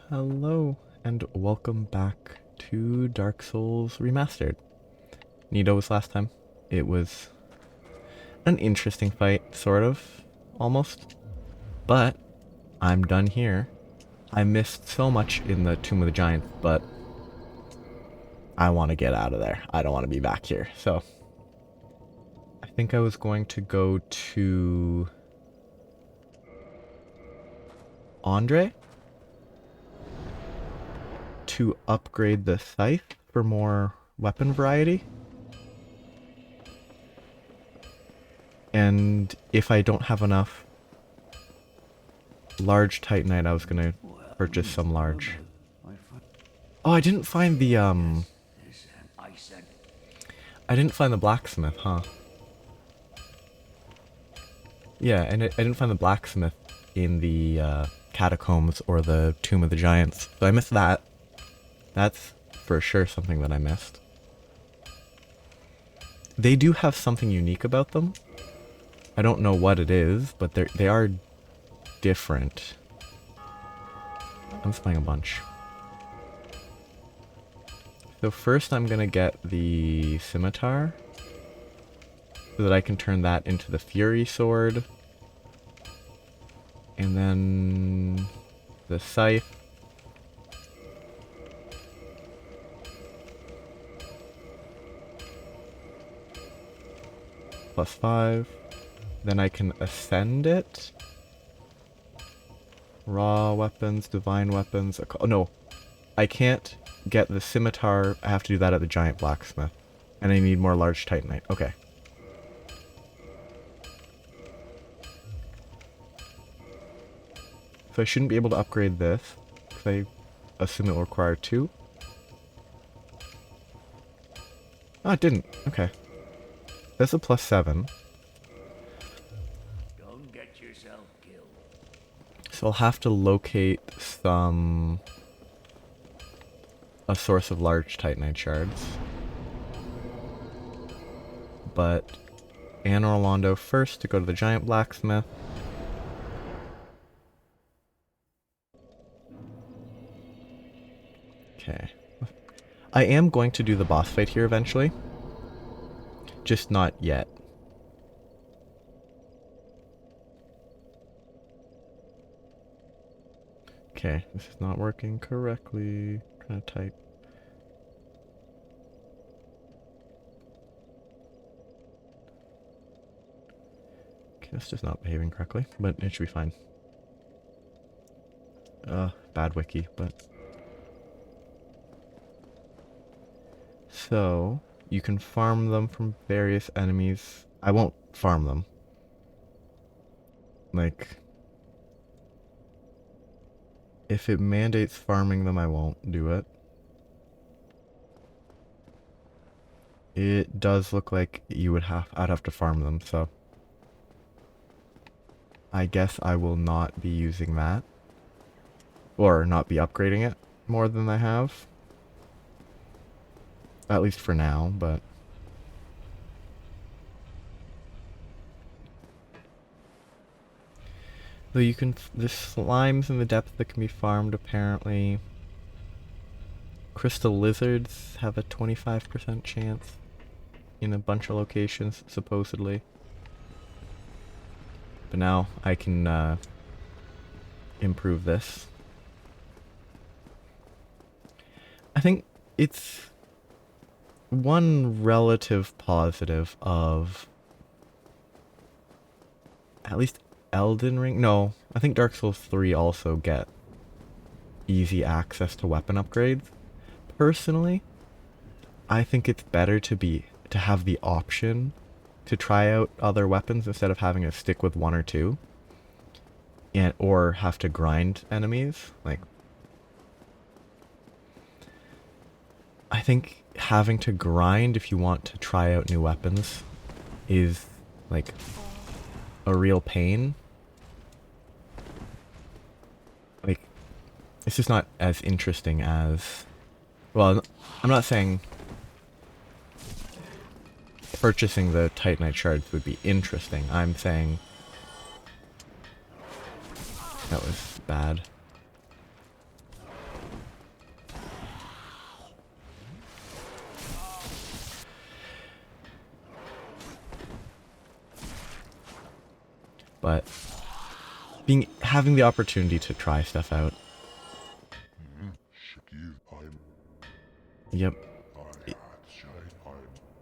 Hello, and welcome back to Dark Souls Remastered. Nito was last time. It was an interesting fight, sort of, almost. But I'm done here. I missed so much in the Tomb of the Giants, but I want to get out of there. I don't want to be back here. So I think I was going to go to Andre to upgrade the scythe for more weapon variety. And if I don't have enough large titanite, I was gonna purchase some large. Oh, I didn't find the I didn't find the blacksmith, huh? Yeah, and I didn't find the blacksmith in the catacombs or the Tomb of the Giants. So I missed that. That's for sure something that I missed. They do have something unique about them. I don't know what it is, but they are different. I'm spying a bunch. So first I'm gonna get the scimitar, so that I can turn that into the Fury Sword. And then the scythe. +5. Then I can ascend it. Raw weapons, divine weapons. Oh no, I can't get the scimitar. I have to do that at the giant blacksmith. And I need more large titanite. Okay. So I shouldn't be able to upgrade this, because I assume it will require 2. Oh, it didn't. Okay. That's a +7. Don't get yourself killed. So I'll have to locate a source of large titanite shards. But Anne Orlando first to go to the giant blacksmith. Okay. I am going to do the boss fight here eventually. Just not yet. Okay, this is not working correctly. I'm trying to type. Okay, that's just not behaving correctly, but it should be fine. Bad wiki, but... So, you can farm them from various enemies. I won't farm them. Like, if it mandates farming them, I won't do it. It does look like I'd have to farm them, so I guess I will not be using that. Or not be upgrading it more than I have. At least for now, but... Though you can... There's slimes in the depth that can be farmed, apparently. Crystal lizards have a 25% chance in a bunch of locations, supposedly. But now I can improve this. I think it's one relative positive of at least Elden Ring. No, I think Dark Souls 3 also get easy access to weapon upgrades. Personally, I think it's better to have the option to try out other weapons instead of having to stick with 1 or 2 and or have to grind enemies. Like, I think having to grind if you want to try out new weapons is like a real pain. Like, it's just not as interesting as... Well, I'm not saying purchasing the titanite shards would be interesting. I'm saying... That was bad. but having the opportunity to try stuff out. Yep.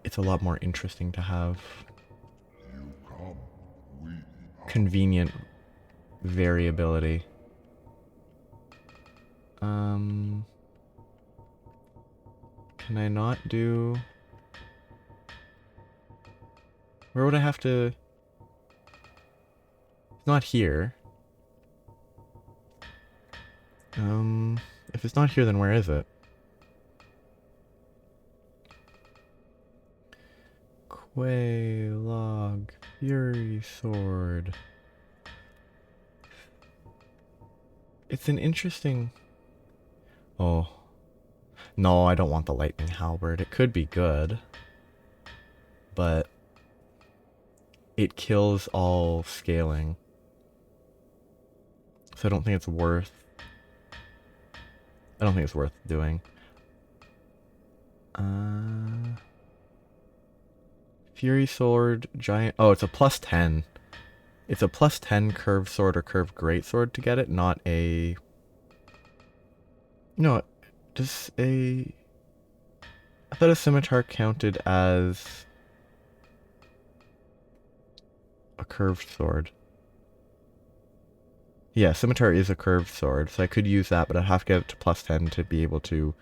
It's a lot more interesting to have convenient variability. Can I not do... Where would I have to... It's not here. If it's not here, then where is it? Quelaag, Fury Sword. It's an interesting... Oh. No, I don't want the Lightning Halberd. It could be good. But... it kills all scaling. So I don't think it's worth... I don't think it's worth doing. Fury Sword, Giant... Oh, it's a plus 10. It's a plus 10 curved sword or curved greatsword to get it, not a... No, just a... I thought a scimitar counted as a curved sword. Yeah, scimitar is a curved sword, so I could use that, but I'd have to get it to plus 10 to be able to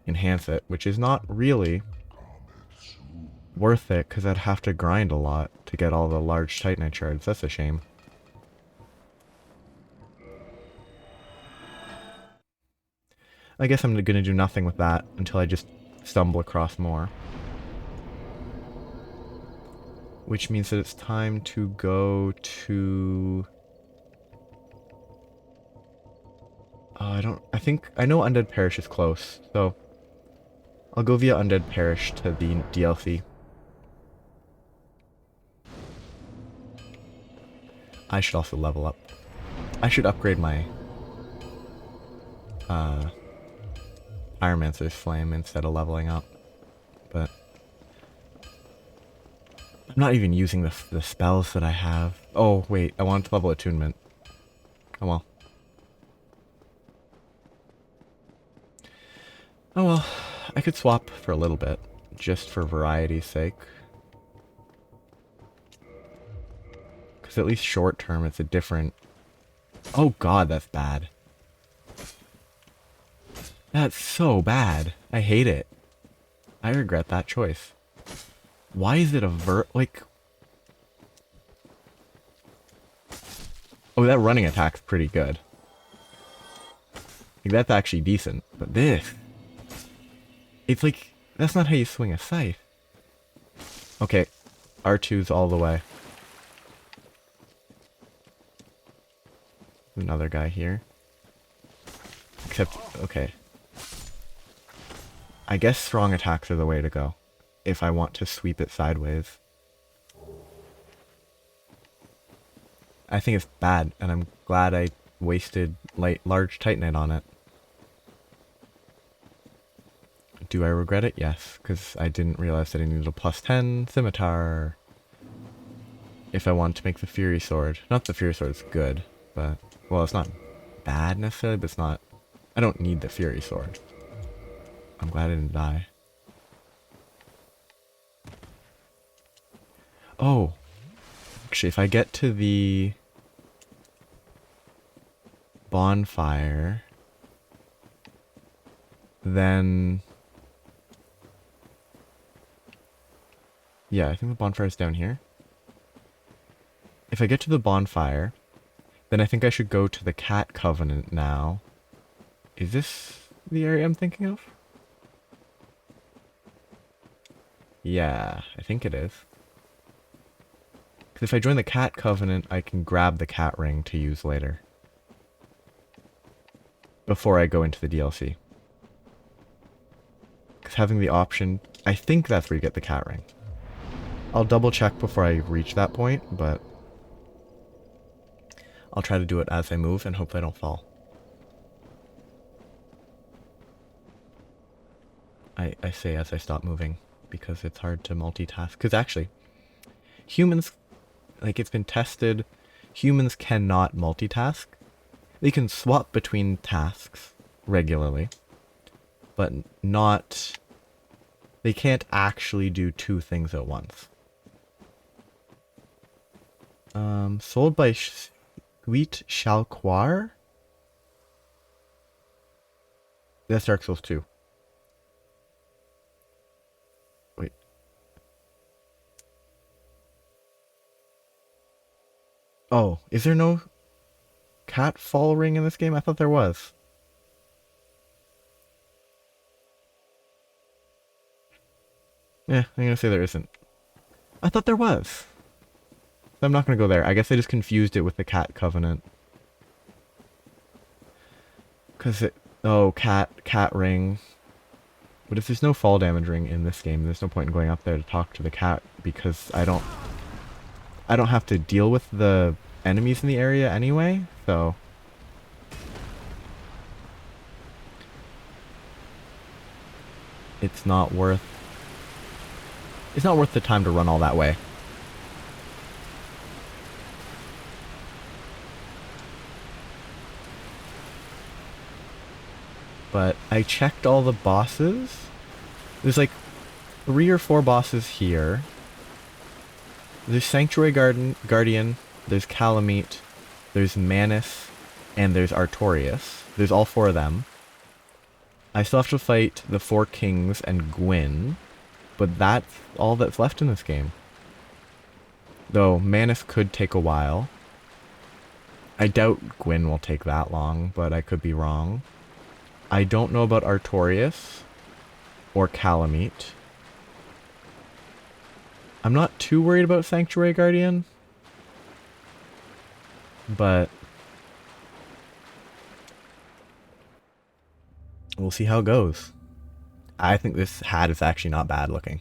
enhance it, which is not really worth it, because I'd have to grind a lot to get all the large Titanite shards. That's a shame. I guess I'm going to do nothing with that until I just stumble across more. Which means that it's time to go to... I know Undead Parish is close, so I'll go via Undead Parish to the DLC. I should also level up. I should upgrade my Ironmancer's Flame instead of leveling up. But I'm not even using the spells that I have. Oh, wait, I wanted to level Attunement. Oh well. Oh well, I could swap for a little bit, just for variety's sake. Because at least short term it's a different... Oh god, that's bad. That's so bad. I hate it. I regret that choice. Why is it a like... Oh, that running attack's pretty good. Like, that's actually decent. But this... It's like, that's not how you swing a scythe. Okay, R2's all the way. Another guy here. Except, okay. I guess strong attacks are the way to go, if I want to sweep it sideways. I think it's bad, and I'm glad I wasted large Titanite on it. Do I regret it? Yes, because I didn't realize that I needed a plus 10 scimitar if I want to make the Fury Sword. Not the Fury Sword's good, but... Well, it's not bad necessarily, but it's not... I don't need the Fury Sword. I'm glad I didn't die. Oh! Actually, if I get to the... bonfire... then... Yeah, I think the bonfire is down here. If I get to the bonfire, then I think I should go to the Cat Covenant now. Is this the area I'm thinking of? Yeah, I think it is. Because if I join the Cat Covenant, I can grab the cat ring to use later. Before I go into the DLC. Because having the option... I think that's where you get the cat ring. I'll double check before I reach that point, but... I'll try to do it as I move and hope I don't fall. I say as I stop moving, because it's hard to multitask. Because actually, humans, like, it's been tested, humans cannot multitask. They can swap between tasks regularly, but not... They can't actually do two things at once. Sold by Sweet Shalquar? That's Dark Souls 2. Wait. Oh, is there no cat fall ring in this game? I thought there was. Yeah, I'm gonna say there isn't. I thought there was. I'm not gonna go there. I guess I just confused it with the Cat Covenant. Cause it... Oh, cat ring. But if there's no fall damage ring in this game, there's no point in going up there to talk to the cat, because I don't have to deal with the enemies in the area anyway, so... It's not worth the time to run all that way. But I checked all the bosses. There's like 3 or 4 bosses here. There's Sanctuary Guardian, there's Calamite, there's Manus, and there's Artorias. There's all 4 of them. I still have to fight the 4 kings and Gwyn, but that's all that's left in this game. Though Manus could take a while. I doubt Gwyn will take that long, but I could be wrong. I don't know about Artorias or Calamite. I'm not too worried about Sanctuary Guardian, but we'll see how it goes. I think this hat is actually not bad looking.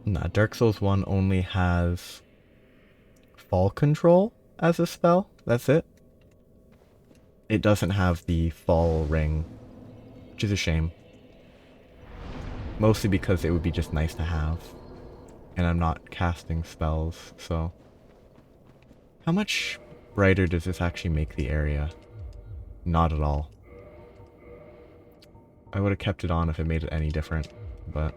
Nah, Dark Souls 1 only has fall control as a spell. That's it. It doesn't have the fall ring, which is a shame. Mostly because it would be just nice to have. And I'm not casting spells, so... How much brighter does this actually make the area? Not at all. I would have kept it on if it made it any different, but...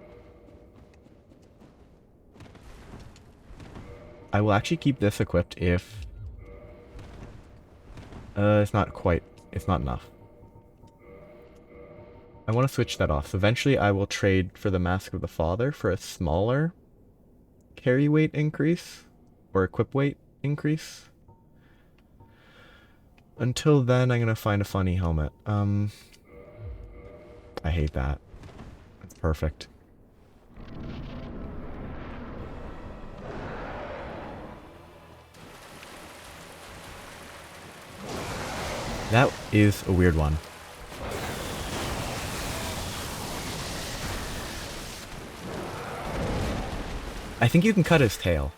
I will actually keep this equipped if... it's not enough. I want to switch that off. So eventually I will trade for the Mask of the Father for a smaller carry weight increase, or equip weight increase. Until then, I'm going to find a funny helmet. I hate that. It's perfect. That is a weird one. I think you can cut his tail.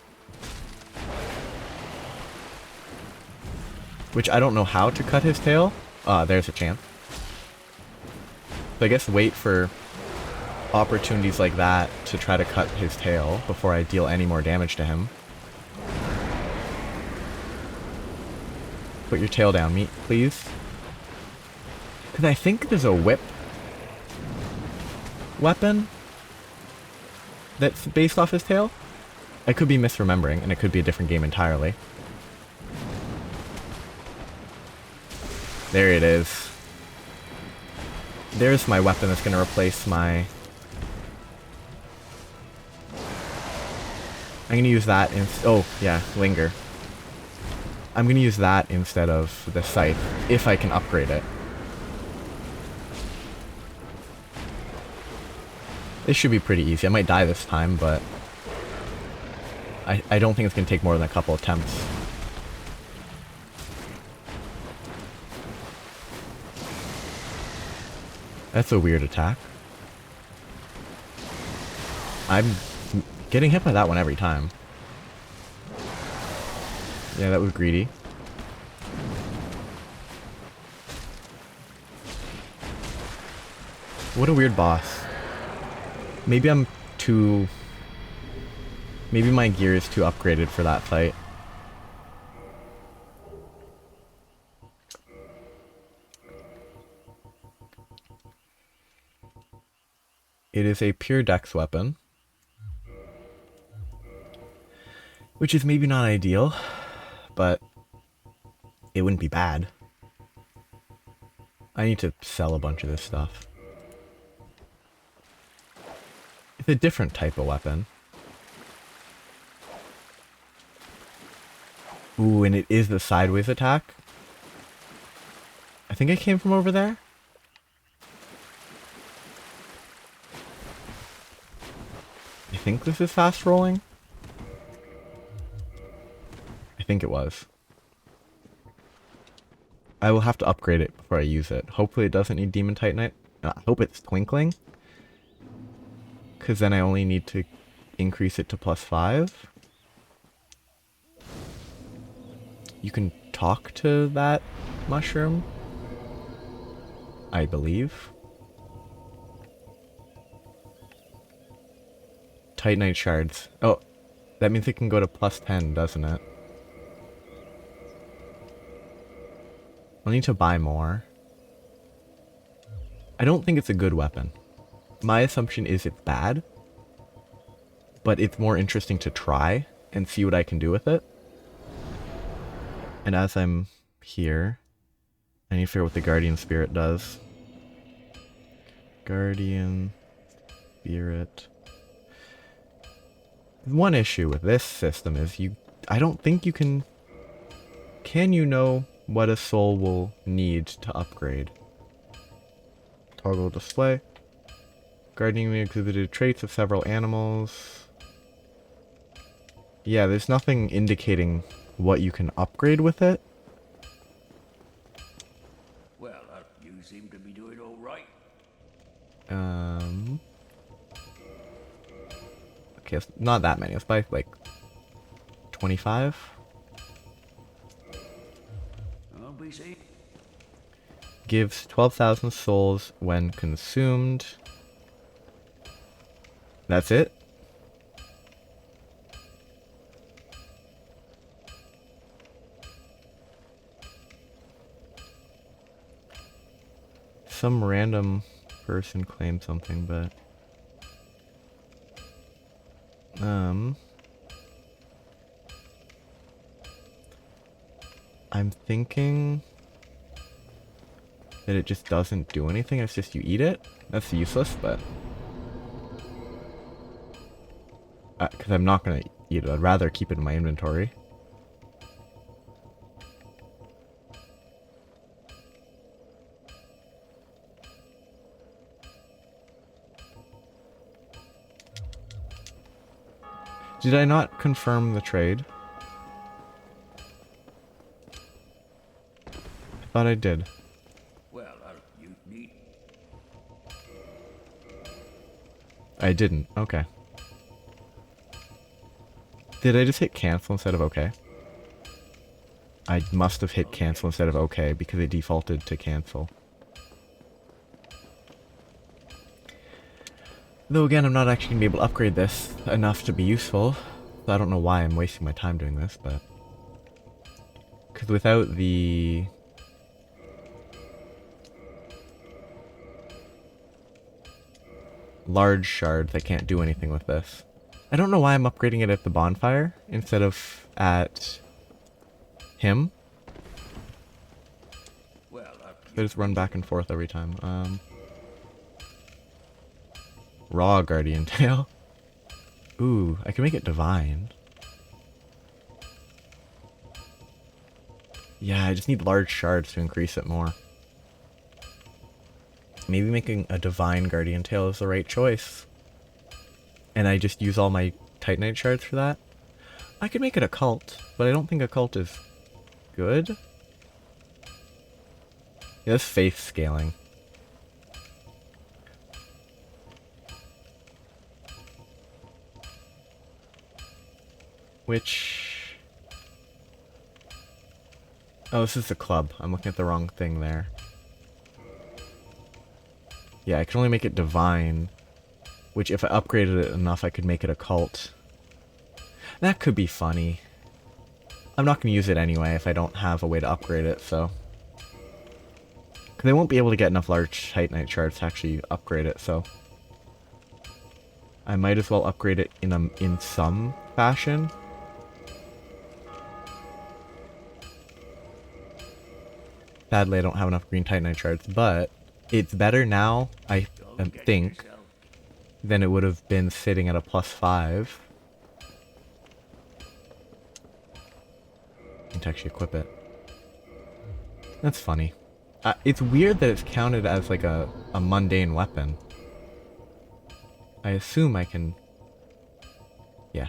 Which I don't know how to cut his tail. There's a chance. So I guess wait for opportunities like that to try to cut his tail before I deal any more damage to him. Put your tail down, meat, please. Because I think there's a whip weapon that's based off his tail. I could be misremembering, and it could be a different game entirely. There it is. There's my weapon that's going to replace my... I'm going to use that in... Oh, yeah, Linger. I'm going to use that instead of the scythe, if I can upgrade it. This should be pretty easy. I might die this time, but... I don't think it's going to take more than a couple attempts. That's a weird attack. I'm getting hit by that one every time. Yeah, that was greedy. What a weird boss. Maybe I'm too... Maybe my gear is too upgraded for that fight. It is a pure dex weapon. Which is maybe not ideal, but it wouldn't be bad. I need to sell a bunch of this stuff. It's a different type of weapon. Ooh, and it is the sideways attack. I think I came from over there. I think this is fast rolling. I think it was. I will have to upgrade it before I use it. Hopefully it doesn't need Demon Titanite. I hope it's Twinkling. Because then I only need to increase it to +5. You can talk to that mushroom, I believe. Titanite shards. Oh, that means it can go to +10, doesn't it? I'll need to buy more. I don't think it's a good weapon. My assumption is it's bad, but it's more interesting to try and see what I can do with it. And as I'm here, I need to figure out what the Guardian Spirit does. Guardian Spirit. One issue with this system is I don't think you can... Can you know what a soul will need to upgrade? Toggle display. Guardian exhibited traits of several animals. Yeah, there's nothing indicating what you can upgrade with it. Well, you seem to be doing all right. Okay, it's not that many. It's by like 25. I'll be safe. Gives 12,000 souls when consumed. That's it? Some random person claimed something, but... I'm thinking that it just doesn't do anything. It's just you eat it. That's useless, but... Because I'm not going to eat it. I'd rather keep it in my inventory. Did I not confirm the trade? I thought I did. Well, you need. I didn't. Okay. Did I just hit cancel instead of okay? I must have hit cancel instead of okay because it defaulted to cancel. Though again, I'm not actually going to be able to upgrade this enough to be useful. So I don't know why I'm wasting my time doing this, but... Because without the... large shards, I can't do anything with this. I don't know why I'm upgrading it at the bonfire instead of at him. Well, I just run back and forth every time. Raw Guardian Tail. Ooh, I can make it divine. Yeah, I just need large shards to increase it more. Maybe making a divine Guardian Tail is the right choice. And I just use all my Titanite shards for that. I could make it a cult, but I don't think a cult is good. Yeah, that's faith scaling. Which... Oh, this is the club. I'm looking at the wrong thing there. Yeah, I can only make it divine, which if I upgraded it enough, I could make it occult. That could be funny. I'm not going to use it anyway if I don't have a way to upgrade it, so... Because I won't be able to get enough large Titanite shards to actually upgrade it, so... I might as well upgrade it in some fashion. Sadly, I don't have enough green Titanite shards, but it's better now, I think, than it would have been sitting at a +5. To actually equip it. That's funny. It's weird that it's counted as like a mundane weapon. I assume I can... Yeah.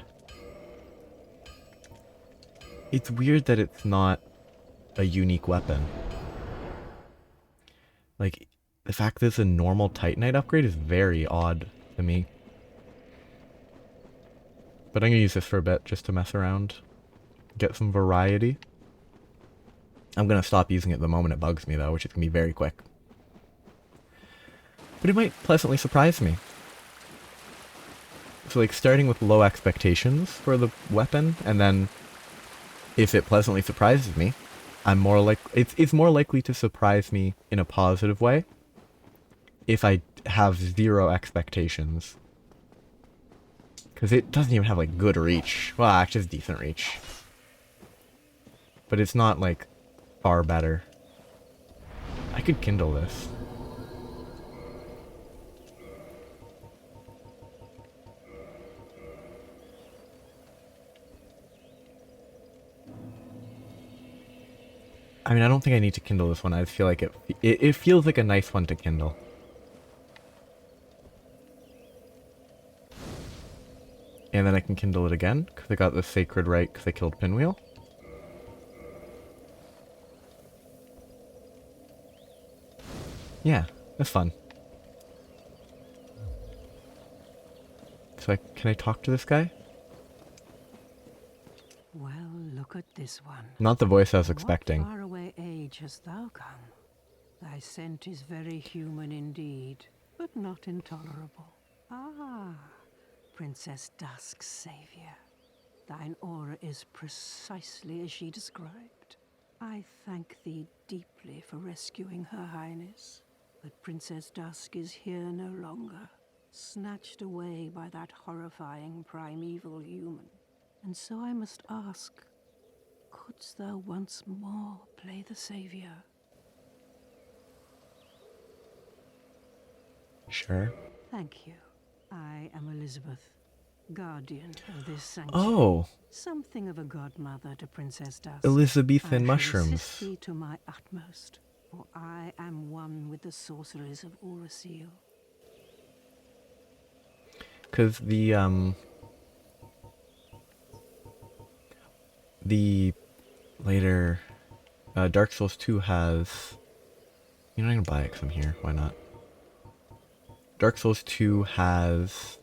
It's weird that it's not a unique weapon. Like, the fact that it's a normal Titanite upgrade is very odd to me. But I'm gonna use this for a bit just to mess around. Get some variety. I'm gonna stop using it the moment it bugs me though, which is gonna be very quick. But it might pleasantly surprise me. So like starting with low expectations for the weapon, and then if it pleasantly surprises me, I'm more like it's more likely to surprise me in a positive way if I have zero expectations. Because it doesn't even have like good reach. Well, actually it's decent reach. But it's not like far better. I could kindle this. I mean, I don't think I need to kindle this one. I just feel like it feels like a nice one to kindle. And then I can kindle it again, because I got the Sacred Right because I killed Pinwheel. Yeah, that's fun. So can I talk to this guy? Well, look at this one. Not the voice I was expecting. What faraway age hast thou come? Thy scent is very human indeed, but not intolerable. Ah, Princess Dusk's savior. Thine aura is precisely as she described. I thank thee deeply for rescuing Her Highness. But Princess Dusk is here no longer, snatched away by that horrifying primeval human. And so I must ask, couldst thou once more play the savior? Sure. Thank you. I am Elizabeth, guardian of this sanctuary. Oh. Something of a godmother to Princess Dusk. Elizabethan I mushrooms. shall assist thee to my utmost, for I am one with the sorceries of Urasil. Because the later Dark Souls 2 has... You know, I'm gonna buy it because I'm here. Why not? Dark Souls 2 has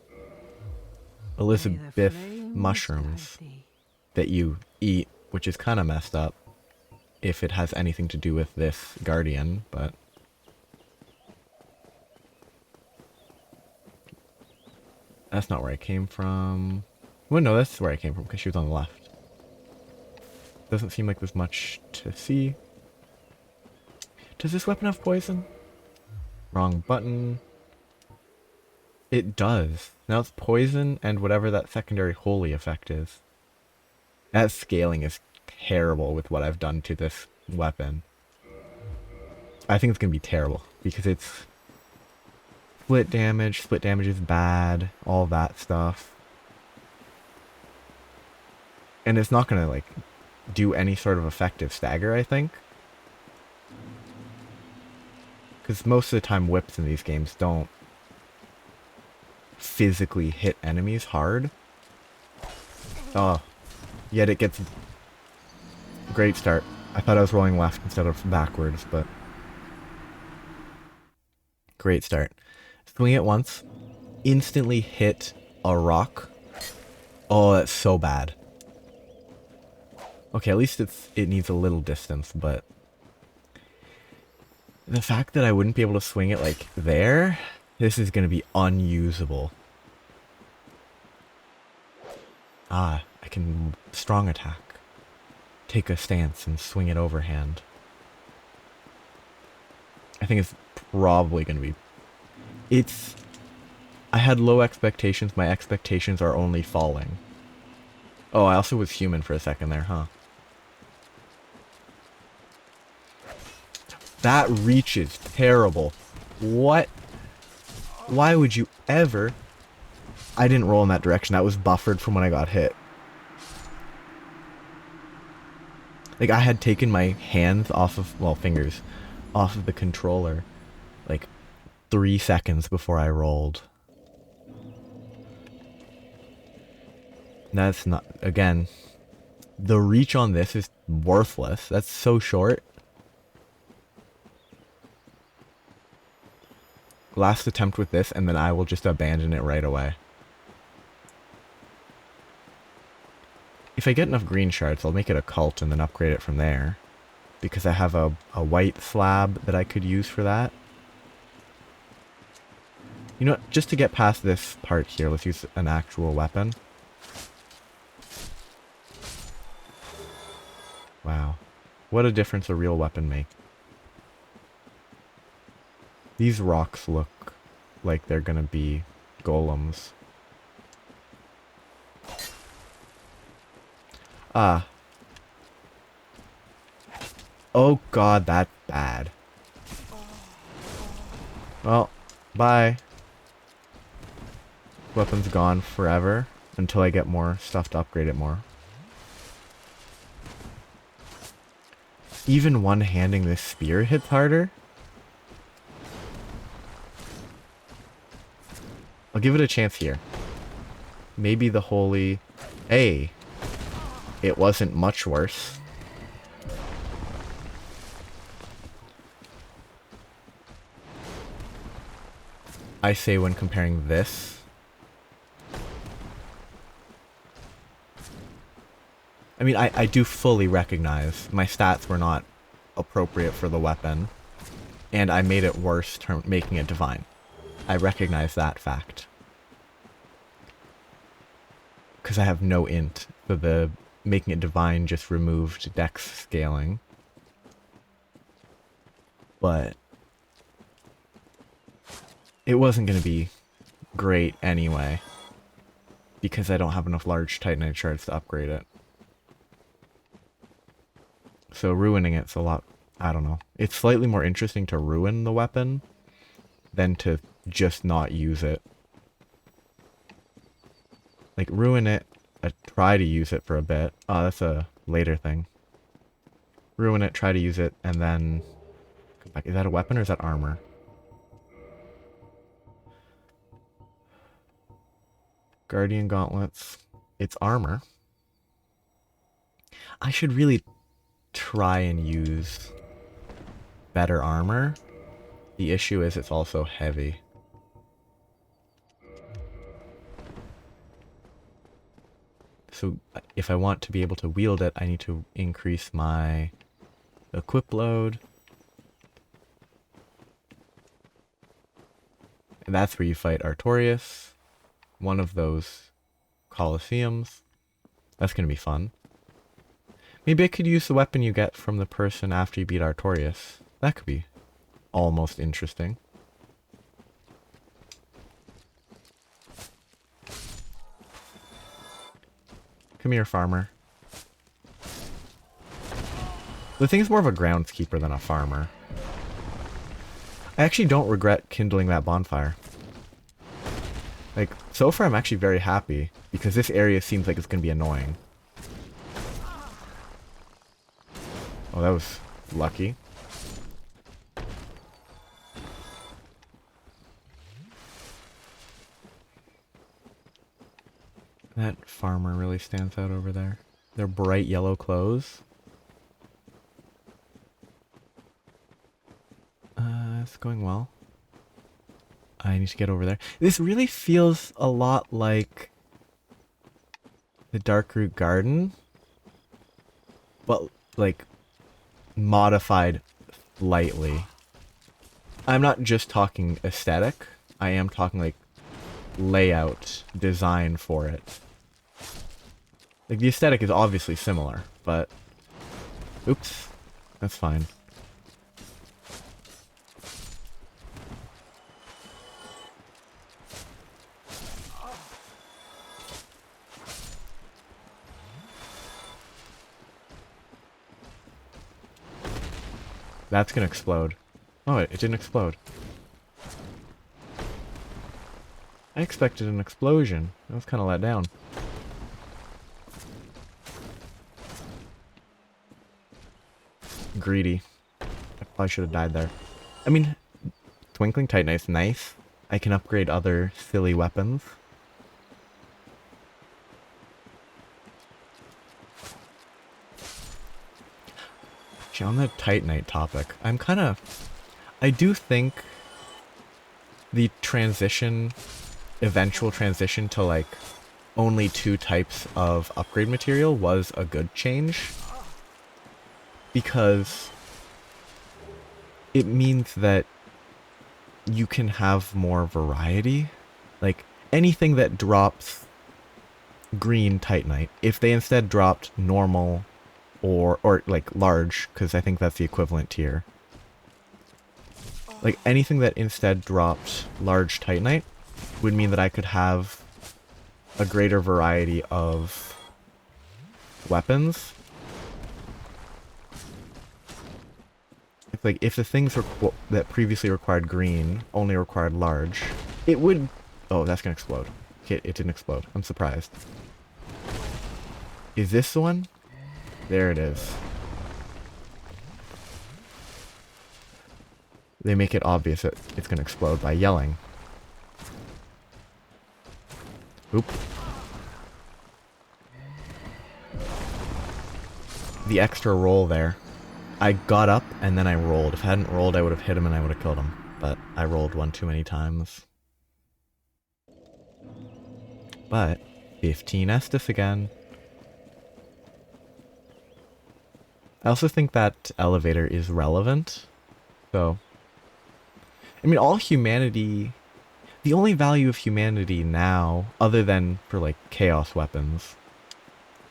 Elizabeth mushrooms that you eat, which is kind of messed up if it has anything to do with this guardian, but... That's not where I came from. Well, no, that's where I came from because she was on the left. Doesn't seem like there's much to see. Does this weapon have poison? Wrong button. It does. Now it's poison and whatever that secondary holy effect is. That scaling is terrible with what I've done to this weapon. I think it's going to be terrible because it's split damage is bad, all that stuff. And it's not going to like do any sort of effective stagger, I think. Because most of the time whips in these games don't physically hit enemies hard. Oh, yet it gets... Great start. I thought I was rolling left instead of backwards, but... Great start. Swing it once. Instantly hit a rock. Oh, that's so bad. Okay, at least it needs a little distance, but the fact that I wouldn't be able to swing it like there, this is going to be unusable. Ah, I can strong attack. Take a stance and swing it overhand. I think it's probably going to be... I had low expectations. My expectations are only falling. Oh, I also was human for a second there, huh? That reach is terrible. What? Why would you ever... I didn't roll in that direction. That was buffered from when I got hit. Like, I had taken my hands off of... well, fingers. Off of the controller. Like, 3 seconds before I rolled. That's not... Again, the reach on this is worthless. That's so short. Last attempt with this, and then I will just abandon it right away. If I get enough green shards, I'll make it a cult and then upgrade it from there. Because I have a white slab that I could use for that. You know what, just to get past this part here, let's use an actual weapon. Wow. What a difference a real weapon makes. These rocks look like they're gonna be golems. Ah. Oh god, that's bad. Well, bye. Weapon's gone forever until I get more stuff to upgrade it more. Even one-handing this spear hits harder? I'll give it a chance here. Maybe the holy... Hey! It wasn't much worse. I say when comparing this... I mean, I do fully recognize my stats were not appropriate for the weapon. And I made it worse making it divine. I recognize that fact. Because I have no int, so the making it divine just removed dex scaling. But it wasn't going to be great anyway. Because I don't have enough large titanite shards to upgrade it. So ruining it's a lot, I don't know. It's slightly more interesting to ruin the weapon than to just not use it. Like, ruin it, try to use it for a bit. Oh, that's a later thing. Ruin it, try to use it, and then... come back. Is that a weapon or is that armor? Guardian gauntlets. It's armor. I should really try and use better armor. The issue is it's also heavy. So if I want to be able to wield it, I need to increase my equip load. And that's where you fight Artorias, one of those Colosseums. That's going to be fun. Maybe I could use the weapon you get from the person after you beat Artorias. That could be almost interesting. Come here, farmer. The thing's more of a groundskeeper than a farmer. I actually don't regret kindling that bonfire. Like, so far I'm actually very happy, because this area seems like it's going to be annoying. Oh, that was lucky. That farmer really stands out over there. Their bright yellow clothes. It's going well. I need to get over there. This really feels a lot like the Darkroot Garden. but like modified slightly. I'm not just talking aesthetic. I am talking like layout, design for it. Like the aesthetic is obviously similar, but oops, that's fine. That's gonna explode. Oh, it didn't explode. I expected an explosion. I was kind of let down. Greedy. I probably should have died there. I mean, Twinkling Titanite's nice. I can upgrade other silly weapons. Actually, on the Titanite topic, I do think the eventual transition to like only 2 types of upgrade material was a good change. Because it means that you can have more variety. Like anything that drops green Titanite, if they instead dropped normal or like large, because I think that's the equivalent tier. Like anything that instead dropped large Titanite would mean that I could have a greater variety of weapons. Like if the things that previously required green only required large, it would... Oh, that's gonna explode. Okay, it didn't explode. I'm surprised. Is this the one? There it is. They make it obvious that it's gonna explode by yelling. Oop. The extra roll there. I got up and then I rolled. If I hadn't rolled, I would have hit him and I would have killed him. But I rolled one too many times. But 15 Estus again. I also think that elevator is relevant. So, I mean, all humanity... The only value of humanity now, other than for like chaos weapons,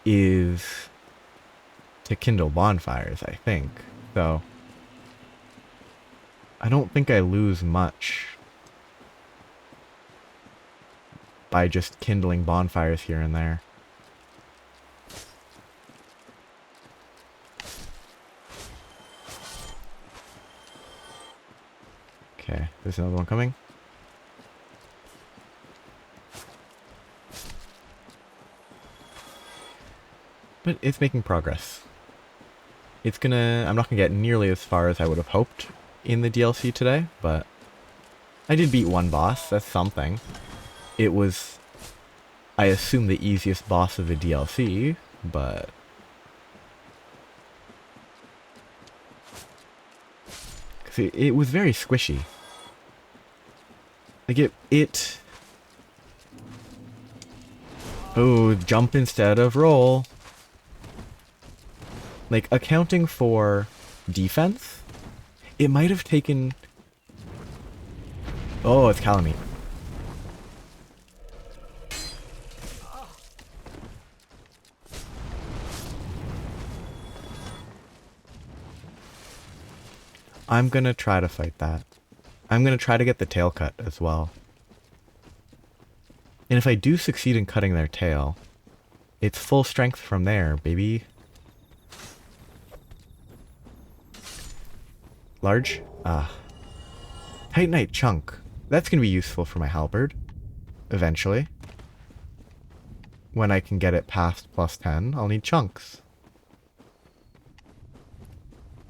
is to kindle bonfires, I think. So, I don't think I lose much by just kindling bonfires here and there. Okay, there's another one coming. But it's making progress. I'm not gonna get nearly as far as I would have hoped in the DLC today, but I did beat one boss, that's something. It was, I assume, the easiest boss of the DLC, but... Cause it was very squishy. Like it... Oh, jump instead of roll. Like, accounting for defense, it might have taken... Oh, it's Calamite. I'm gonna try to fight that. I'm gonna try to get the tail cut as well. And if I do succeed in cutting their tail, it's full strength from there, baby. Large? Ah. Titanite chunk. That's gonna be useful for my halberd. Eventually. When I can get it past +10, I'll need chunks.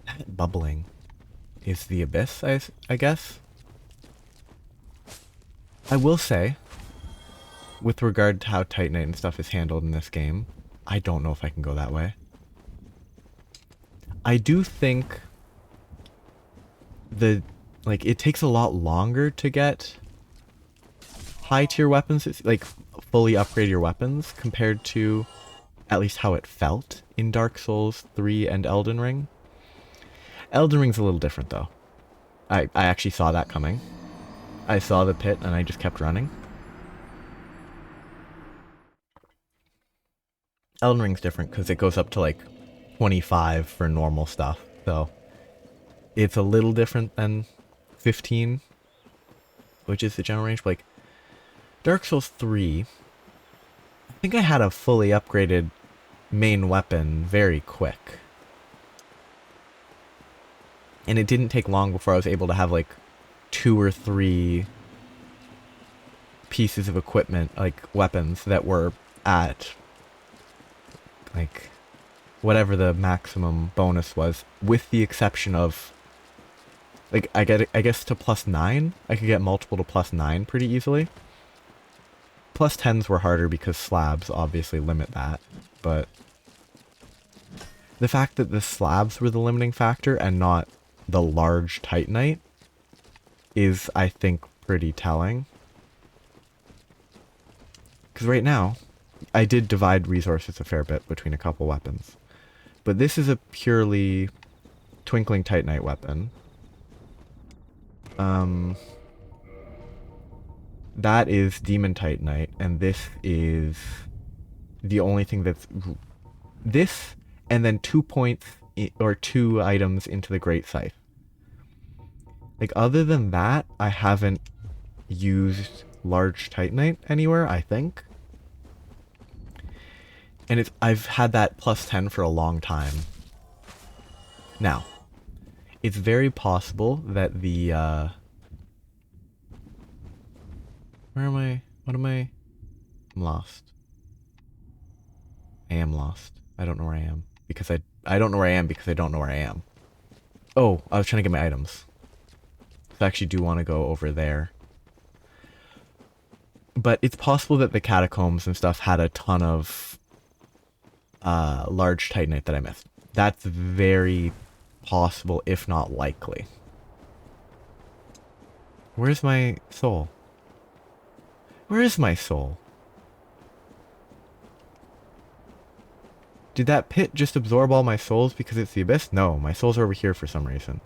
That bubbling is the abyss, I guess. I will say, with regard to how Titanite and stuff is handled in this game, I don't know if I can go that way. I do think it takes a lot longer to get high tier weapons, like fully upgrade your weapons compared to at least how it felt in Dark Souls 3 and Elden Ring. Elden Ring's a little different though. I actually saw that coming. I saw the pit and I just kept running. Elden Ring's different because it goes up to like 25 for normal stuff. So it's a little different than 15, which is the general range. But like Dark Souls 3, I think I had a fully upgraded main weapon very quick. And it didn't take long before I was able to have like 2 or 3 pieces of equipment, like weapons that were at like whatever the maximum bonus was, with the exception of like I guess to +9. I could get multiple to +9 pretty easily. +10s were harder because slabs obviously limit that, but the fact that the slabs were the limiting factor and not the large Titanite is, I think, pretty telling. Because right now, I did divide resources a fair bit between a couple weapons. But this is a purely Twinkling Titanite weapon. That is Demon Titanite, and this is the only thing that's... This, and then 2 points, or 2 items into the Great Scythe. Like, other than that, I haven't used large Titanite anywhere, I think. And I've had that +10 for a long time. Now, it's very possible that the, where am I? What am I? I'm lost. I am lost. I don't know where I am. Because I don't know where I am because I don't know where I am. Oh, I was trying to get my items. So I actually do want to go over there. But it's possible that the catacombs and stuff had a ton of large Titanite that I missed. That's very possible, if not likely. Where's my soul? Where is my soul? Did that pit just absorb all my souls because it's the abyss? No, my souls are over here for some reason.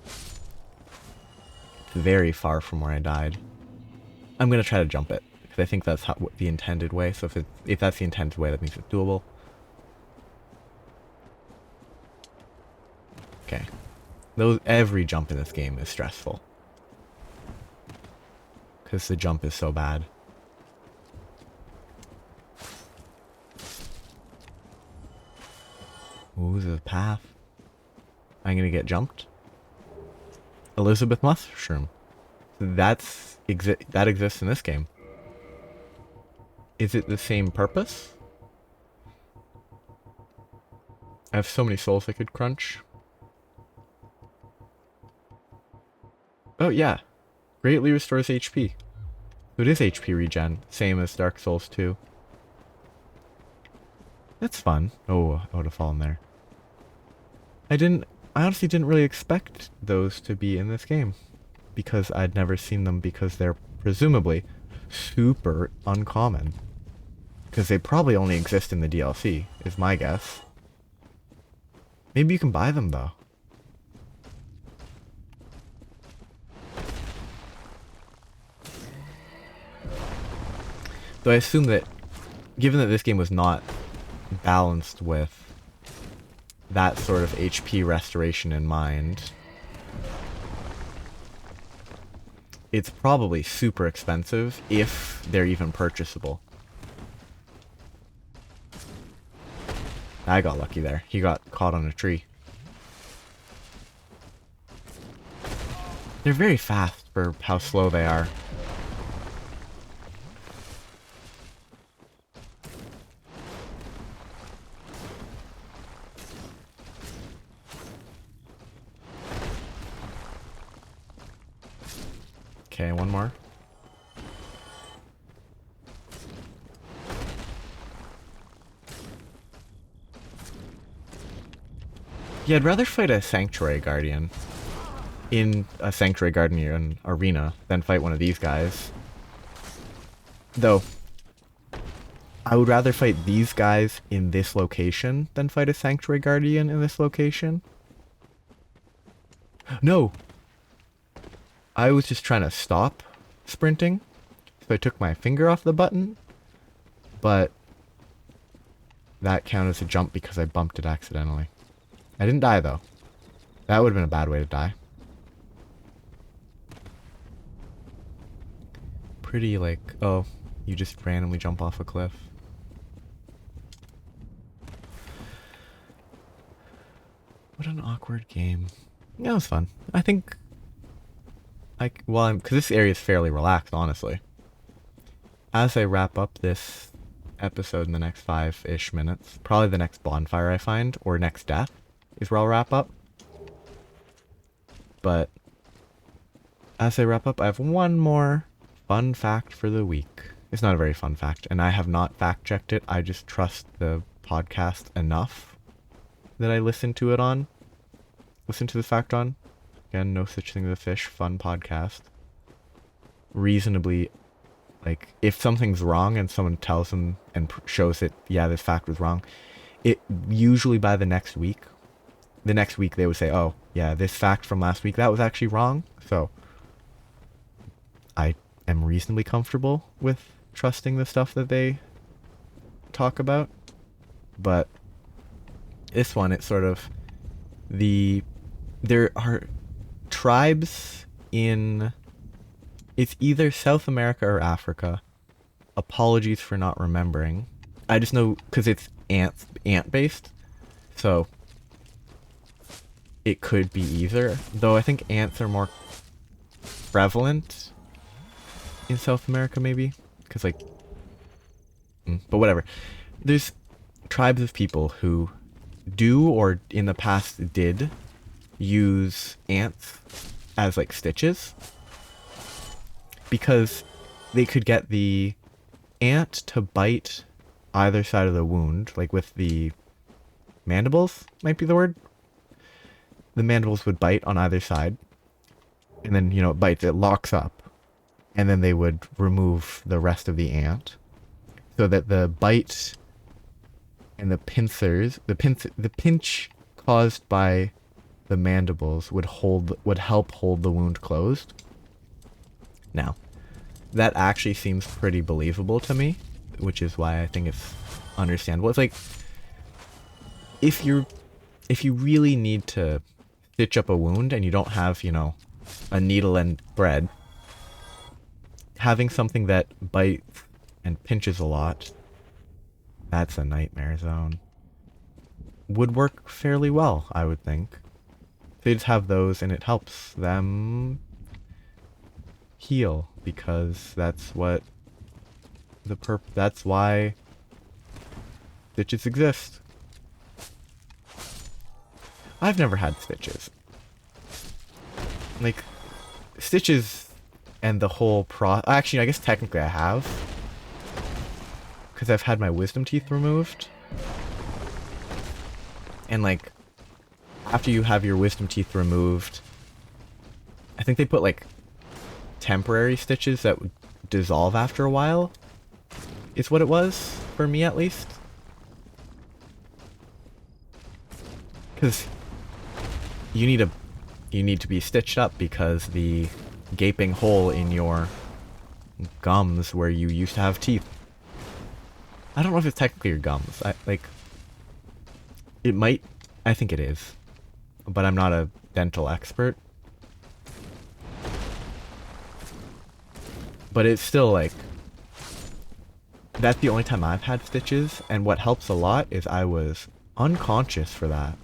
It's very far from where I died. I'm gonna try to jump it because I think that's the intended way. So if that's the intended way, that means it's doable. Okay. Every jump in this game is stressful. Because the jump is so bad. Ooh, there's a path. I'm gonna get jumped. Elizabeth Mushroom. That exists in this game. Is it the same purpose? I have so many souls I could crunch. Oh yeah. Greatly restores HP. So it is HP regen. Same as Dark Souls 2. That's fun. Oh, I would have fallen there. I honestly didn't really expect those to be in this game. Because I'd never seen them because they're presumably super uncommon. Because they probably only exist in the DLC, is my guess. Maybe you can buy them though. Though I assume that, given that this game was not balanced with that sort of HP restoration in mind, it's probably super expensive if they're even purchasable. I got lucky there. He got caught on a tree. They're very fast for how slow they are. Okay, one more. Yeah, I'd rather fight a Sanctuary Guardian in a Sanctuary Guardian arena than fight one of these guys. Though, I would rather fight these guys in this location than fight a Sanctuary Guardian in this location. No! I was just trying to stop sprinting, so I took my finger off the button, but that counted as a jump because I bumped it accidentally. I didn't die though. That would have been a bad way to die. Pretty like, oh, you just randomly jump off a cliff. What an awkward game. Yeah, it was fun. I think because this area is fairly relaxed, honestly. As I wrap up this episode in the next 5-ish minutes, probably the next bonfire I find, or next death, is where I'll wrap up. But as I wrap up, I have one more fun fact for the week. It's not a very fun fact, and I have not fact-checked it. I just trust the podcast enough that I listen to the fact on. Again, no such thing as a fish, fun podcast. Reasonably, like, if something's wrong and someone tells them and shows it, yeah, this fact was wrong, it usually by the next week they would say, oh, yeah, this fact from last week, that was actually wrong. So I am reasonably comfortable with trusting the stuff that they talk about. But this one, it's sort of there are tribes in, it's either South America or Africa. Apologies for not remembering. I just know because it's ant based, so it could be either. Though I think ants are more prevalent in South America, maybe, because like, but whatever. There's tribes of people who do, or in the past did, use ants as like stitches, because they could get the ant to bite either side of the wound, like with the mandibles, might be the word. The mandibles would bite on either side, and then, it bites, it locks up, and then they would remove the rest of the ant, so that the bite and the pincers, the pinch caused by the mandibles would help hold the wound closed. Now, that actually seems pretty believable to me, which is why I think it's understandable. It's like, if you really need to stitch up a wound and you don't have, a needle and thread, having something that bites and pinches a lot, that's a nightmare zone. Would work fairly well, I would think. They just have those and it helps them heal, because that's what that's why stitches exist. I've never had stitches. Like, stitches and the whole actually, I guess technically I have, because I've had my wisdom teeth removed. And like, after you have your wisdom teeth removed, I think they put like temporary stitches that would dissolve after a while, is what it was, for me at least. Because you need to be stitched up, because the gaping hole in your gums where you used to have teeth, I don't know if it's technically your gums. I think it is, but I'm not a dental expert. But it's still like, that's the only time I've had stitches, and what helps a lot is I was unconscious for that.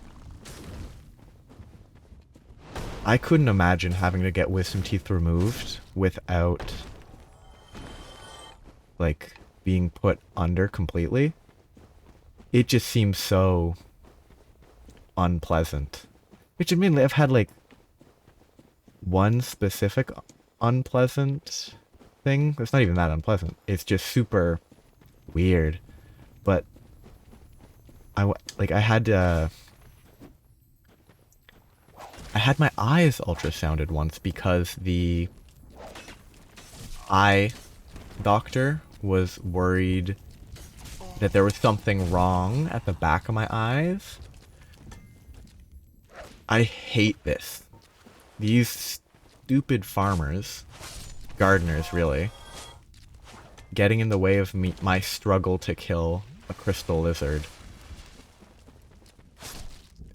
I couldn't imagine having to get wisdom teeth removed without, like, being put under completely. It just seems so unpleasant. Which, admittedly, I've had, like, one specific unpleasant thing. It's not even that unpleasant. It's just super weird. But I had my eyes ultrasounded once because the eye doctor was worried that there was something wrong at the back of my eyes. I hate this. These stupid farmers, gardeners really, getting in the way of my struggle to kill a crystal lizard.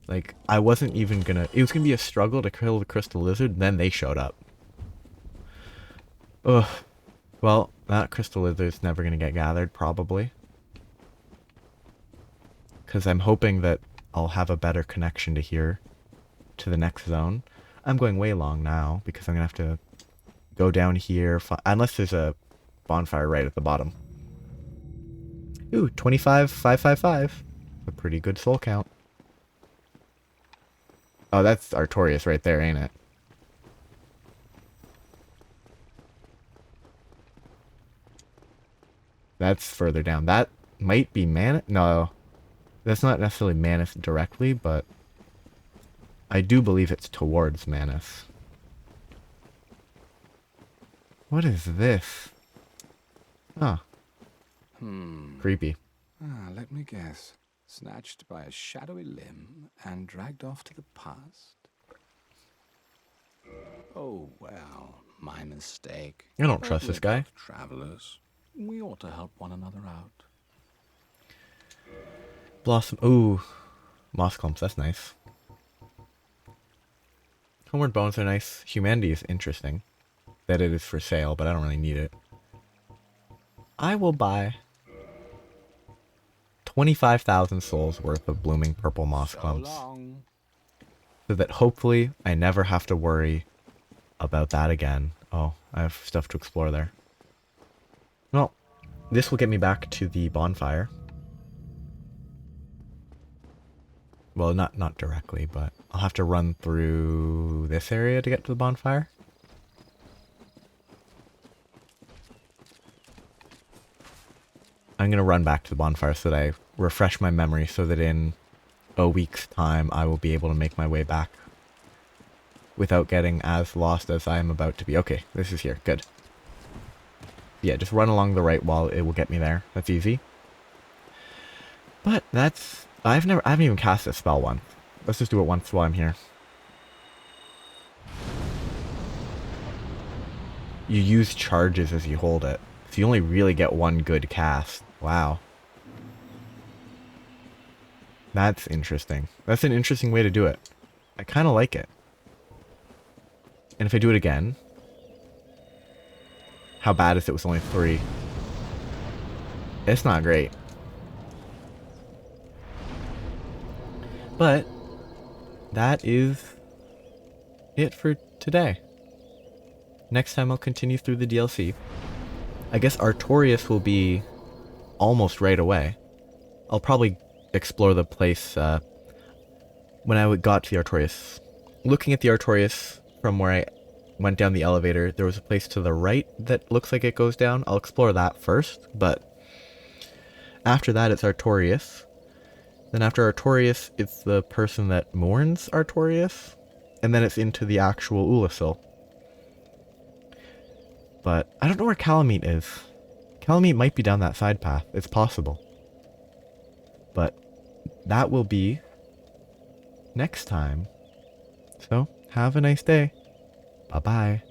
Like, I wasn't even gonna... It was gonna be a struggle to kill the crystal lizard, then they showed up. Ugh. Well, that crystal lizard's never gonna get gathered, probably. Because I'm hoping that I'll have a better connection to here, to the next zone. I'm going way long now, because I'm gonna have to go down here, unless there's a bonfire right at the bottom. Ooh, 25,555. A pretty good soul count. Oh, that's Artorias right there, ain't it? That's further down. That might be Manus. No, that's not necessarily Manus directly, but I do believe it's towards Manus. What is this? Huh. Creepy. Let me guess. Snatched by a shadowy limb and dragged off to the past? Oh, well, my mistake. I don't trust this guy. Travelers, we ought to help one another out. Blossom. Ooh. Moss clumps. That's nice. Homeward bones are nice. Humanity is interesting. That it is for sale, but I don't really need it. I will buy 25,000 souls worth of blooming purple moss clumps. So that hopefully I never have to worry about that again. Oh, I have stuff to explore there. Well, this will get me back to the bonfire. Well, not directly, but I'll have to run through this area to get to the bonfire. I'm going to run back to the bonfire so that I refresh my memory so that in a week's time I will be able to make my way back without getting as lost as I am about to be. Okay, this is here. Good. Yeah, just run along the right wall. It will get me there. That's easy. But that's... I haven't even cast a spell once. Let's just do it once while I'm here. You use charges as you hold it. So you only really get one good cast. Wow. That's interesting. That's an interesting way to do it. I kind of like it. And if I do it again... How bad is it with only 3? It's not great. But that is it for today. Next time I'll continue through the DLC. I guess Artorias will be almost right away. I'll probably explore the place when I got to the Artorias. Looking at the Artorias from where I went down the elevator, there was a place to the right that looks like it goes down. I'll explore that first, but after that it's Artorias. Then after Artorias, it's the person that mourns Artorias, and then it's into the actual Oolacile. But I don't know where Kalameet is. Kalameet might be down that side path. It's possible. But that will be next time. So, have a nice day. Bye-bye.